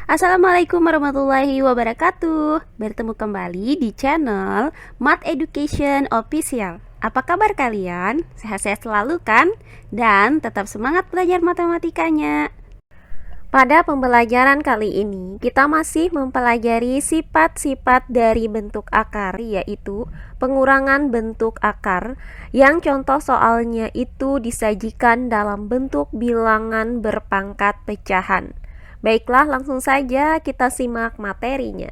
Assalamualaikum warahmatullahi wabarakatuh. Bertemu kembali di channel Math Education Official. Apa kabar kalian? Sehat-sehat selalu kan? Dan tetap semangat belajar matematikanya. Pada pembelajaran kali ini, kita masih mempelajari sifat-sifat dari bentuk akar, yaitu pengurangan bentuk akar, yang contoh soalnya itu disajikan dalam bentuk bilangan berpangkat pecahan. Baiklah, langsung saja kita simak materinya.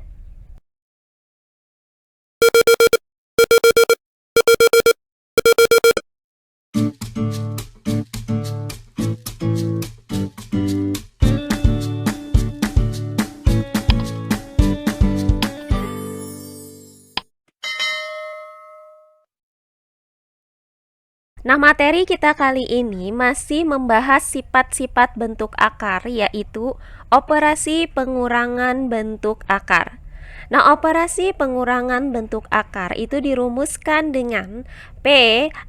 Nah, materi kita kali ini masih membahas sifat-sifat bentuk akar, yaitu operasi pengurangan bentuk akar. Nah, operasi pengurangan bentuk akar itu dirumuskan dengan P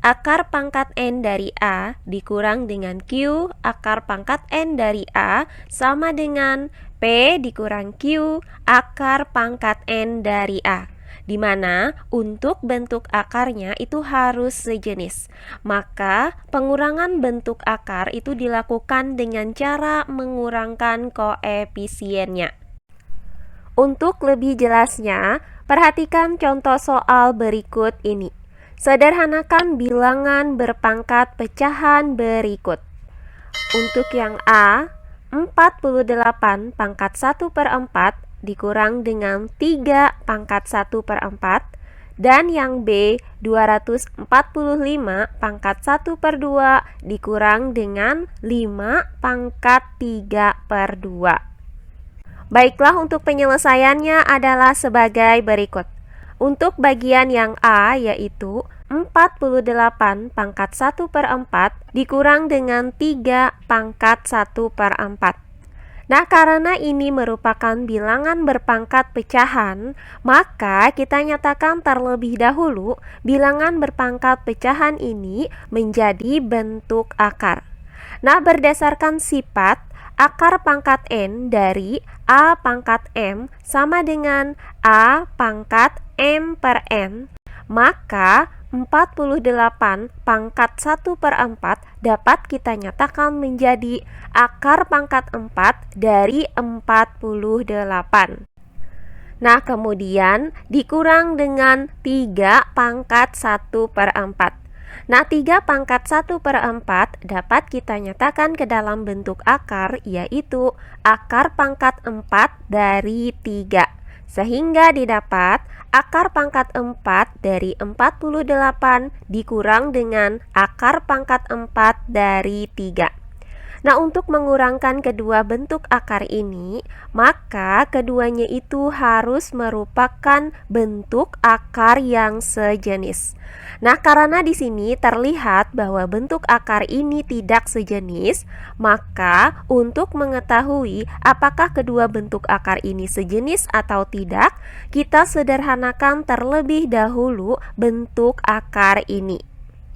akar pangkat N dari A dikurang dengan Q akar pangkat N dari A sama dengan P dikurang Q akar pangkat N dari A, di mana untuk bentuk akarnya itu harus sejenis. Maka pengurangan bentuk akar itu dilakukan dengan cara mengurangkan koefisiennya. Untuk lebih jelasnya, perhatikan contoh soal berikut ini. Sederhanakan bilangan berpangkat pecahan berikut. Untuk yang A, 48 pangkat 1/4 dikurang dengan 3 pangkat 1/4, dan yang B 245 pangkat 1/2 dikurang dengan 5 pangkat 3/2. Baiklah, untuk penyelesaiannya adalah sebagai berikut. Untuk bagian yang A, yaitu 48 pangkat 1/4 dikurang dengan 3 pangkat 1/4. Nah, karena ini merupakan bilangan berpangkat pecahan, maka kita nyatakan terlebih dahulu bilangan berpangkat pecahan ini menjadi bentuk akar. Nah, berdasarkan sifat, akar pangkat N dari A pangkat M sama dengan A pangkat M per N, maka 48 pangkat 1/4 dapat kita nyatakan menjadi akar pangkat 4 dari 48. Nah, kemudian dikurang dengan 3 pangkat 1/4. Nah, 3 pangkat 1/4 dapat kita nyatakan ke dalam bentuk akar, yaitu akar pangkat 4 dari 3. Sehingga didapat akar pangkat 4 dari 48 dikurang dengan akar pangkat 4 dari 3. Nah, untuk mengurangkan kedua bentuk akar ini, maka keduanya itu harus merupakan bentuk akar yang sejenis. Nah, karena di sini terlihat bahwa bentuk akar ini tidak sejenis, maka untuk mengetahui apakah kedua bentuk akar ini sejenis atau tidak, kita sederhanakan terlebih dahulu bentuk akar ini.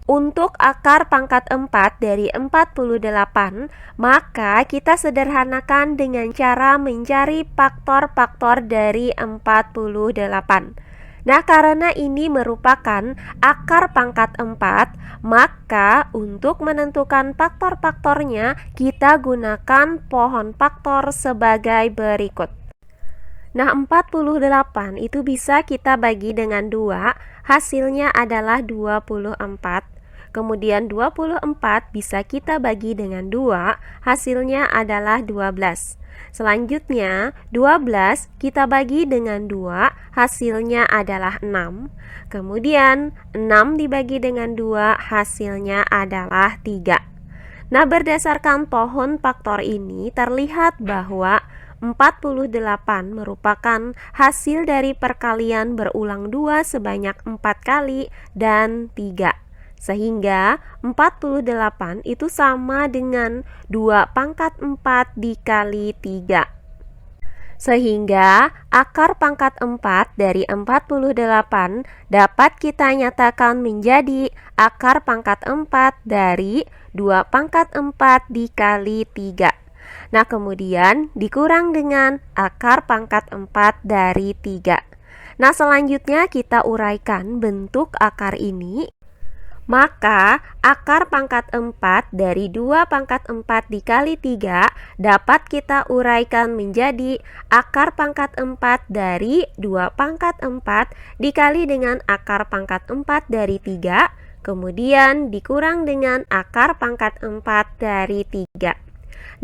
Untuk akar pangkat 4 dari 48, maka kita sederhanakan dengan cara mencari faktor-faktor dari 48. Nah, karena ini merupakan akar pangkat 4, maka untuk menentukan faktor-faktornya kita gunakan pohon faktor sebagai berikut. Nah, 48 itu bisa kita bagi dengan 2, hasilnya adalah 24. Kemudian 24 bisa kita bagi dengan 2, hasilnya adalah 12. Selanjutnya 12 kita bagi dengan 2, hasilnya adalah 6. Kemudian 6 dibagi dengan 2, hasilnya adalah 3. Nah, berdasarkan pohon faktor ini terlihat bahwa 48 merupakan hasil dari perkalian berulang 2 sebanyak 4 kali dan 3. Sehingga 48 itu sama dengan 2 pangkat 4 dikali 3. Sehingga akar pangkat 4 dari 48 dapat kita nyatakan menjadi akar pangkat 4 dari 2 pangkat 4 dikali 3. Nah, kemudian dikurang dengan akar pangkat 4 dari 3. Nah, selanjutnya kita uraikan bentuk akar ini. Maka akar pangkat 4 dari 2 pangkat 4 dikali 3 dapat kita uraikan menjadi akar pangkat 4 dari 2 pangkat 4 dikali dengan akar pangkat 4 dari 3, kemudian dikurang dengan akar pangkat 4 dari 3.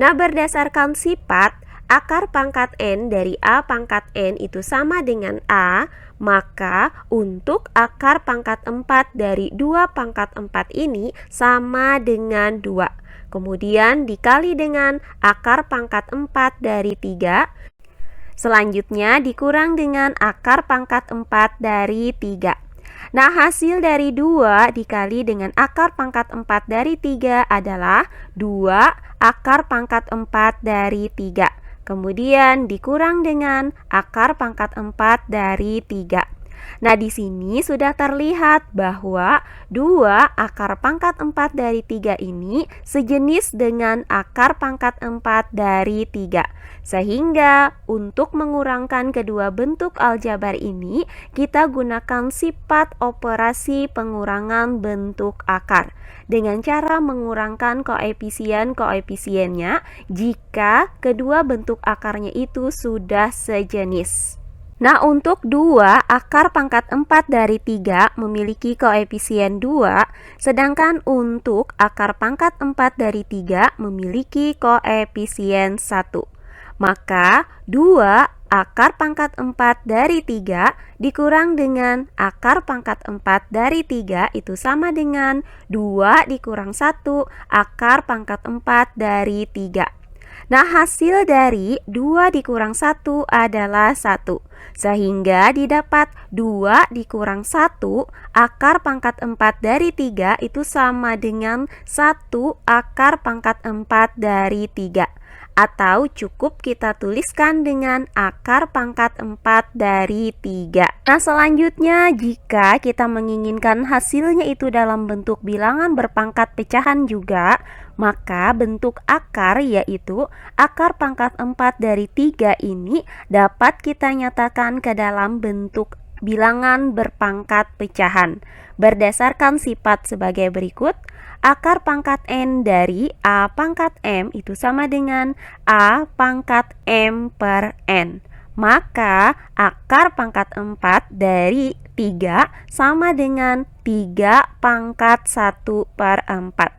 Nah, berdasarkan sifat, akar pangkat N dari A pangkat N itu sama dengan A, maka untuk akar pangkat 4 dari 2 pangkat 4 ini sama dengan 2. Kemudian dikali dengan akar pangkat 4 dari 3. Selanjutnya dikurang dengan akar pangkat 4 dari 3. Nah, hasil dari 2 dikali dengan akar pangkat 4 dari 3 adalah 2 akar pangkat 4 dari 3. Kemudian dikurang dengan akar pangkat 4 dari 3. Nah, di sini sudah terlihat bahwa 2 akar pangkat 4 dari 3 ini sejenis dengan akar pangkat 4 dari 3. Sehingga untuk mengurangkan kedua bentuk aljabar ini, kita gunakan sifat operasi pengurangan bentuk akar dengan cara mengurangkan koefisien-koefisiennya jika kedua bentuk akarnya itu sudah sejenis. Nah, untuk 2 akar pangkat 4 dari 3 memiliki koefisien 2, sedangkan untuk akar pangkat 4 dari 3 memiliki koefisien 1. Maka 2 akar pangkat 4 dari 3 dikurang dengan akar pangkat 4 dari 3 itu sama dengan 2 dikurang 1 akar pangkat 4 dari 3. Nah, hasil dari 2 dikurang 1 adalah 1. Sehingga didapat 2 dikurang 1 akar pangkat 4 dari 3 itu sama dengan 1 akar pangkat 4 dari 3. Atau cukup kita tuliskan dengan akar pangkat 4 dari 3. Nah, selanjutnya jika kita menginginkan hasilnya itu dalam bentuk bilangan berpangkat pecahan juga, maka bentuk akar yaitu akar pangkat 4 dari 3 ini dapat kita nyatakan ke dalam bentuk bilangan berpangkat pecahan berdasarkan sifat sebagai berikut. Akar pangkat N dari A pangkat M itu sama dengan A pangkat M per N. Maka akar pangkat 4 dari 3 sama dengan 3 pangkat 1 per 4.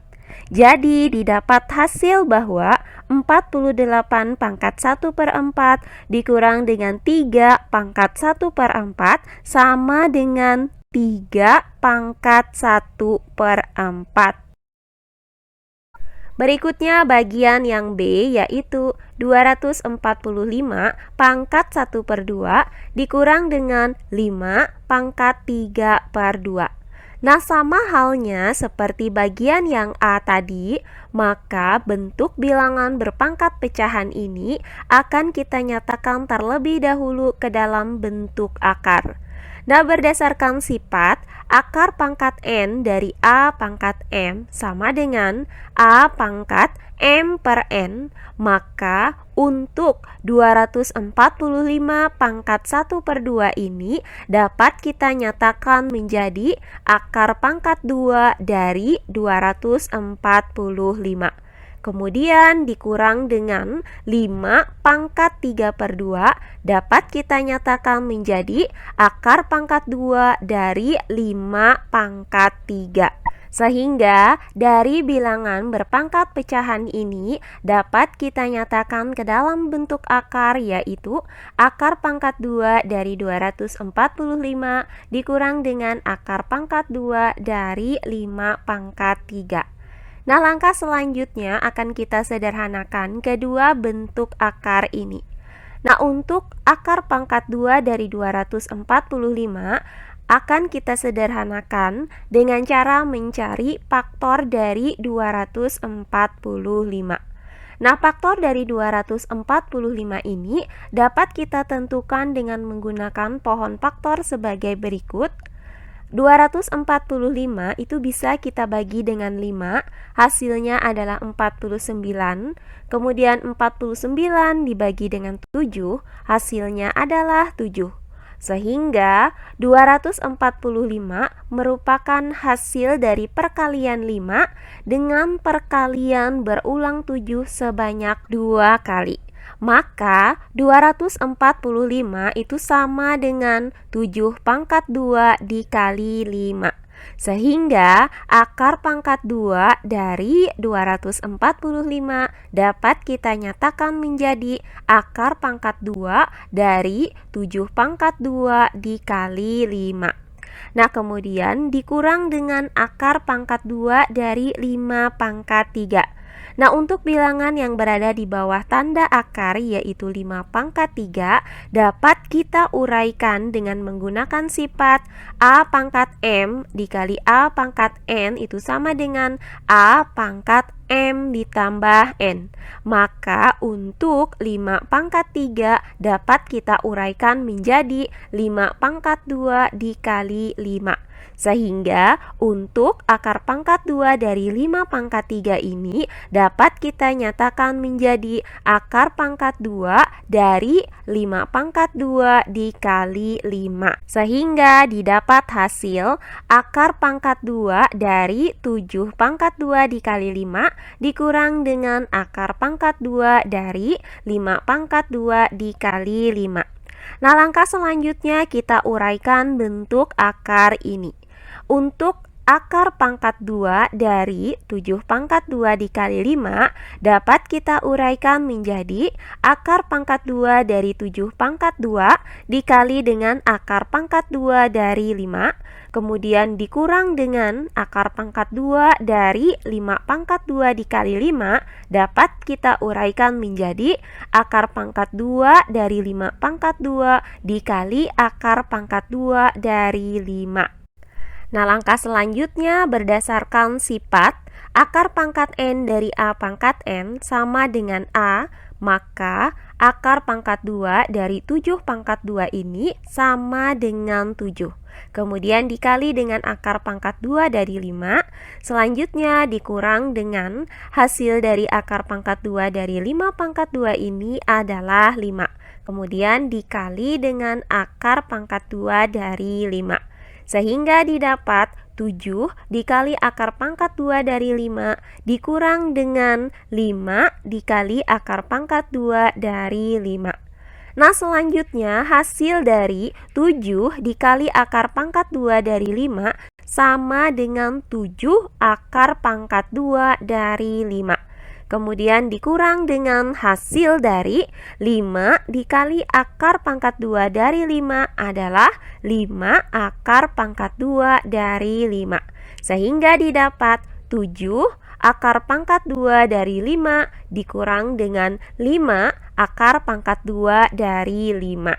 Jadi didapat hasil bahwa 48 pangkat 1 per 4 dikurang dengan 3 pangkat 1 per 4 sama dengan 3 pangkat 1 per 4. Berikutnya bagian yang B, yaitu 245 pangkat 1 per 2 dikurang dengan 5 pangkat 3 per 2. Nah, sama halnya seperti bagian yang A tadi, maka bentuk bilangan berpangkat pecahan ini akan kita nyatakan terlebih dahulu ke dalam bentuk akar. Nah, berdasarkan sifat, akar pangkat N dari A pangkat M sama dengan A pangkat M per N, maka untuk 245 pangkat 1 per 2 ini dapat kita nyatakan menjadi akar pangkat 2 dari 245. Kemudian dikurang dengan 5 pangkat 3 per 2 dapat kita nyatakan menjadi akar pangkat 2 dari 5 pangkat 3. Sehingga dari bilangan berpangkat pecahan ini dapat kita nyatakan ke dalam bentuk akar, yaitu akar pangkat 2 dari 245 dikurang dengan akar pangkat 2 dari 5 pangkat 3. Nah, langkah selanjutnya akan kita sederhanakan kedua bentuk akar ini. Nah, untuk akar pangkat 2 dari 245 akan kita sederhanakan dengan cara mencari faktor dari 245. Nah, faktor dari 245 ini dapat kita tentukan dengan menggunakan pohon faktor sebagai berikut. 245 itu bisa kita bagi dengan 5, hasilnya adalah 49. Kemudian 49 dibagi dengan 7, hasilnya adalah 7. Sehingga 245 merupakan hasil dari perkalian 5 dengan perkalian berulang 7 sebanyak 2 kali. Maka 245 itu sama dengan 7 pangkat 2 dikali 5. Sehingga akar pangkat 2 dari 245 dapat kita nyatakan menjadi akar pangkat 2 dari 7 pangkat 2 dikali 5. Nah, kemudian dikurang dengan akar pangkat 2 dari 5 pangkat 3. Nah, untuk bilangan yang berada di bawah tanda akar yaitu 5 pangkat 3 dapat kita uraikan dengan menggunakan sifat A pangkat M dikali A pangkat N itu sama dengan A pangkat M ditambah N. Maka untuk 5 pangkat 3 dapat kita uraikan menjadi 5 pangkat 2 dikali 5. Sehingga untuk akar pangkat 2 dari 5 pangkat 3 ini dapat kita nyatakan menjadi akar pangkat 2 dari 5 pangkat 2 dikali 5. Sehingga didapat hasil akar pangkat 2 dari 7 pangkat 2 dikali 5 dikurang dengan akar pangkat 2 dari 5 pangkat 2 dikali 5. Nah, langkah selanjutnya kita uraikan bentuk akar ini. Untuk akar pangkat 2 dari 7 pangkat 2 dikali 5 dapat kita uraikan menjadi akar pangkat 2 dari 7 pangkat 2 dikali dengan akar pangkat 2 dari 5, kemudian dikurang dengan akar pangkat 2 dari 5 pangkat 2 dikali 5 dapat kita uraikan menjadi akar pangkat 2 dari 5 pangkat 2 dikali akar pangkat 2 dari 5. Nah, langkah selanjutnya berdasarkan sifat akar pangkat N dari A pangkat N sama dengan A, maka akar pangkat 2 dari 7 pangkat 2 ini sama dengan 7. Kemudian dikali dengan akar pangkat 2 dari 5, selanjutnya dikurang dengan hasil dari akar pangkat 2 dari 5 pangkat 2 ini adalah 5. Kemudian dikali dengan akar pangkat 2 dari 5. Sehingga didapat 7 dikali akar pangkat 2 dari 5 dikurang dengan 5 dikali akar pangkat 2 dari 5. Nah, selanjutnya hasil dari 7 dikali akar pangkat 2 dari 5 sama dengan 7 akar pangkat 2 dari 5. Kemudian dikurang dengan hasil dari 5 dikali akar pangkat 2 dari 5 adalah 5 akar pangkat 2 dari 5. Sehingga didapat 7 akar pangkat 2 dari 5 dikurang dengan 5 akar pangkat 2 dari 5.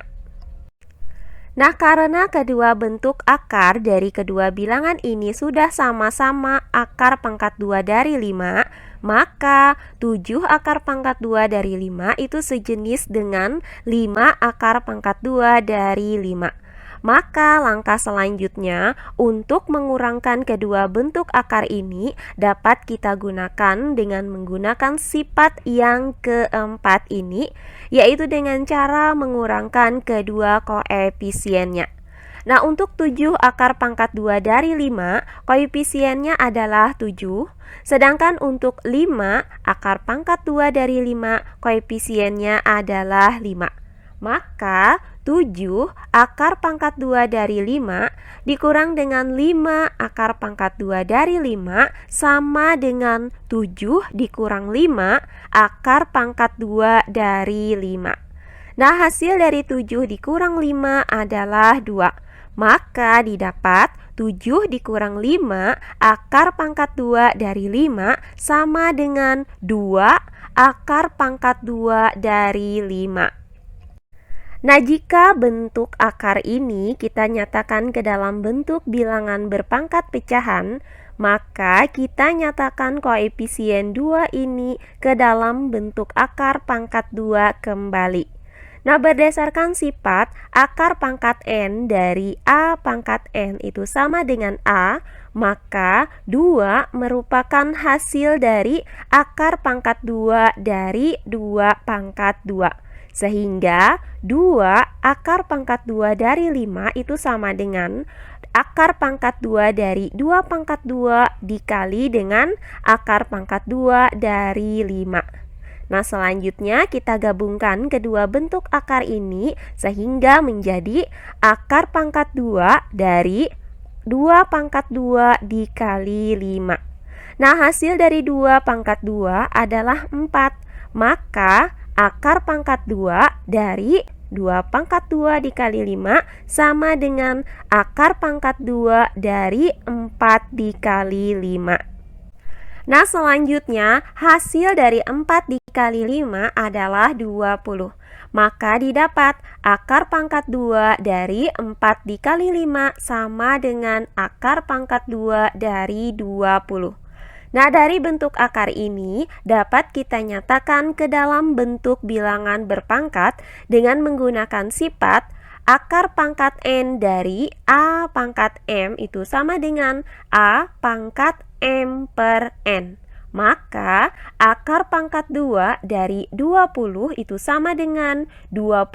Nah, karena kedua bentuk akar dari kedua bilangan ini sudah sama-sama akar pangkat 2 dari 5, maka 7 akar pangkat 2 dari 5 itu sejenis dengan 5 akar pangkat 2 dari 5. Maka langkah selanjutnya untuk mengurangkan kedua bentuk akar ini dapat kita gunakan dengan menggunakan sifat yang keempat ini, yaitu dengan cara mengurangkan kedua koefisiennya. Nah, untuk 7 akar pangkat 2 dari 5, koefisiennya adalah 7. Sedangkan untuk 5 akar pangkat 2 dari 5, koefisiennya adalah 5. Maka 7 akar pangkat 2 dari 5 dikurang dengan 5 akar pangkat 2 dari 5 sama dengan 7 dikurang 5 akar pangkat 2 dari 5. Nah, hasil dari 7 dikurang 5 adalah 2. Maka didapat 7 dikurang 5 akar pangkat 2 dari 5 sama dengan 2 akar pangkat 2 dari 5. Nah, jika bentuk akar ini kita nyatakan ke dalam bentuk bilangan berpangkat pecahan, maka kita nyatakan koefisien 2 ini ke dalam bentuk akar pangkat 2 kembali. Nah, berdasarkan sifat akar pangkat N dari A pangkat N itu sama dengan A, maka 2 merupakan hasil dari akar pangkat 2 dari 2 pangkat 2. Sehingga 2 akar pangkat 2 dari 5 itu sama dengan akar pangkat 2 dari 2 pangkat 2 dikali dengan akar pangkat 2 dari 5. Nah, selanjutnya kita gabungkan kedua bentuk akar ini sehingga menjadi akar pangkat 2 dari 2 pangkat 2 dikali 5. Nah, hasil dari 2 pangkat 2 adalah 4. Maka akar pangkat 2 dari 2 pangkat 2 dikali 5 sama dengan akar pangkat 2 dari 4 dikali 5. Nah, selanjutnya hasil dari 4 dikali 5 adalah 20. Maka didapat akar pangkat 2 dari 4 dikali 5 sama dengan akar pangkat 2 dari 20. Nah, dari bentuk akar ini dapat kita nyatakan ke dalam bentuk bilangan berpangkat dengan menggunakan sifat akar pangkat N dari A pangkat M itu sama dengan A pangkat M per N. Maka akar pangkat 2 dari 20 itu sama dengan 20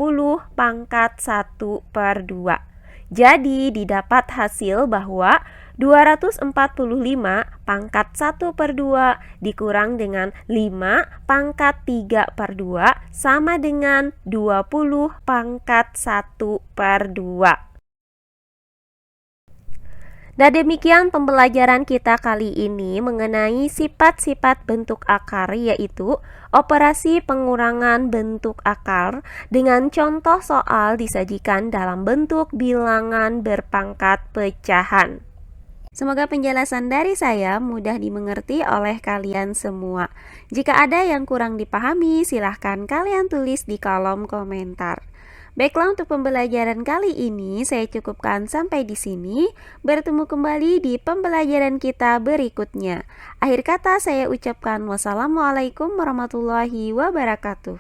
pangkat 1 per 2. Jadi didapat hasil bahwa 245 pangkat 1 per 2 dikurang dengan 5 pangkat 3 per 2 sama dengan 20 pangkat 1 per 2. Nah, demikian pembelajaran kita kali ini mengenai sifat-sifat bentuk akar, yaitu operasi pengurangan bentuk akar dengan contoh soal disajikan dalam bentuk bilangan berpangkat pecahan. Semoga penjelasan dari saya mudah dimengerti oleh kalian semua. Jika ada yang kurang dipahami, silahkan kalian tulis di kolom komentar. Baiklah, untuk pembelajaran kali ini saya cukupkan sampai di sini. Bertemu kembali di pembelajaran kita berikutnya. Akhir kata saya ucapkan wassalamualaikum warahmatullahi wabarakatuh.